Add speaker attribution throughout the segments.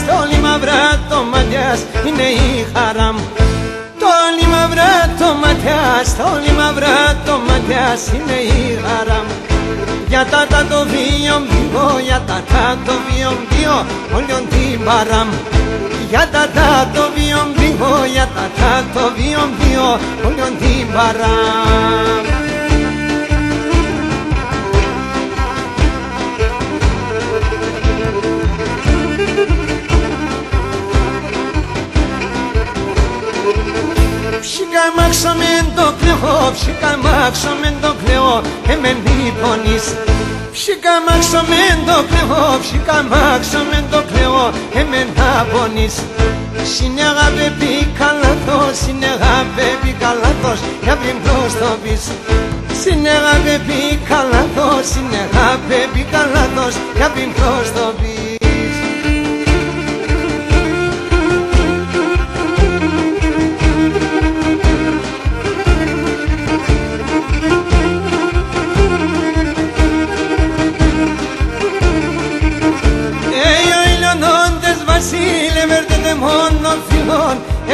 Speaker 1: Τόλι μαύρα το ματιάς είναι η χαρά μου. Τόλι μαύρα το ματιάς, τόλι μαύρα το ματιάς είναι η χαρά μου. Για τα το βίον βίω, για τα το βίον βίω όλιον την παρά μου. Για τα το βίον βίω, για τα το βίον βίω όλιον την παρά μου. Ψικαμάξω μεν το κλαιό, ψικαμάξω μεν το κλαιό, εμεν μη πονείς. Ψικαμάξω μεν το κλαιό, ψικαμάξω μεν το κλαιό, εμεν να πονείς. Συνέχα πρέπει καλάθος, συνέχα πρέπει καλάθος, για πριν προς το πεις. Συνέχα πρέπει καλάθος, συνέχα πρέπει καλάθος, για πριν προς το πεις.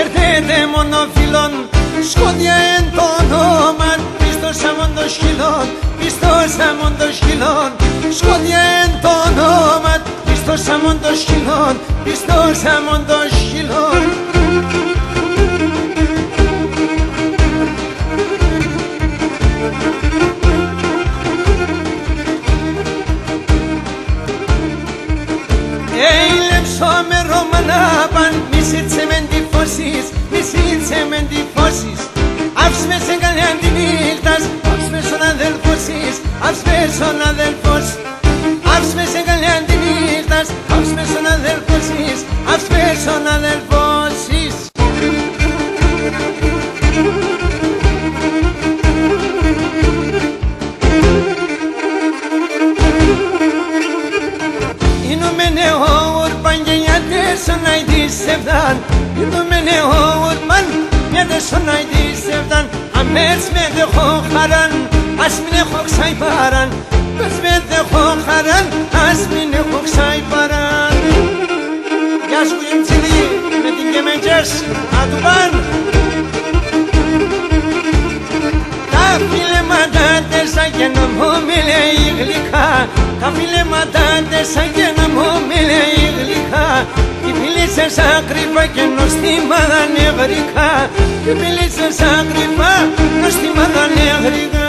Speaker 1: Έρθετε μόνο φίλων, σκότια εν το όνομα, πιστός αμον το σκυλών, πιστός αμον το σκυλών. Σκότια εν το όνομα, πιστός αμον το σκυλών, πιστός αμον το σκυλών. με Ρωμανάπαν, μη σύρτσε μεν τη φώσεις, μη σύρτσε μεν τη φώσεις. Άφησε με σε καλιά τη νύχτας, άφησε με στον αδελφός εις, άφησε με στον αδελφός. Άφησε με σε καλιά τη νύχτας, άφησε με στον αδελφός εις, άφησε με στον αδελφός εις. Sonay di sevdan, yudum ne olman, ya da sonay di sevdan. Amers me de khokaran, asmine khok sayparan, bes me de khokaran, asmine khok sayparan. Yaş kuyum sili, me dinlemeyeceğiz, aduban. Kafile madde sayenam homile iglika, kafile madde sayenam homile iglika. Κι μίλησες ακριβά και νοστιμάδα νευρικά. Κι μίλησες ακριβά, νοστιμάδα νευρικά.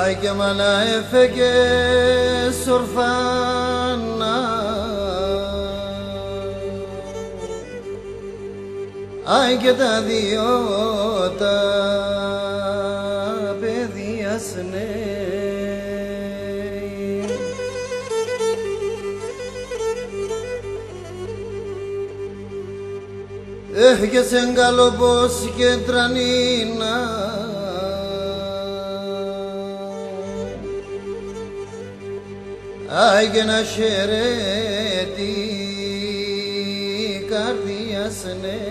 Speaker 2: Ay que mala efeke surfana, ay que ta diota pediasne. Que se engalopos que tranina. Ay que na şereti kardiyasne.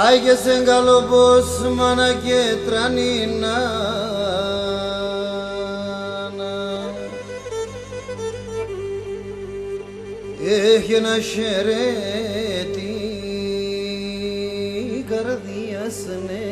Speaker 2: Ay que se engalopos mana que tranina. έχει ένα χαιρέτη καρδιάς ναι.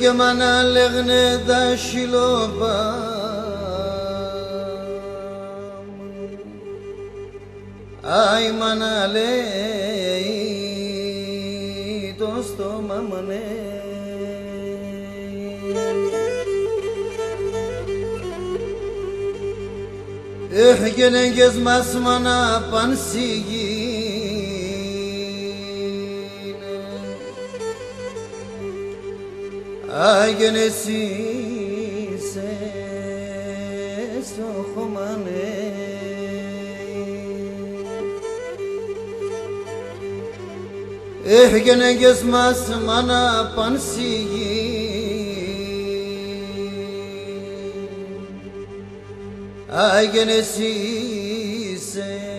Speaker 2: Και μάνα λέγνε τα σιλόπα άι μάνα λέει το στόμα μου ναι. Και νέγκες μας μάνα πανσίγει Άγιον εσύ είσαι στο χωμανέ. Έχει νέγκες μας μάνα πανσίγει Άγιον εσύ είσαι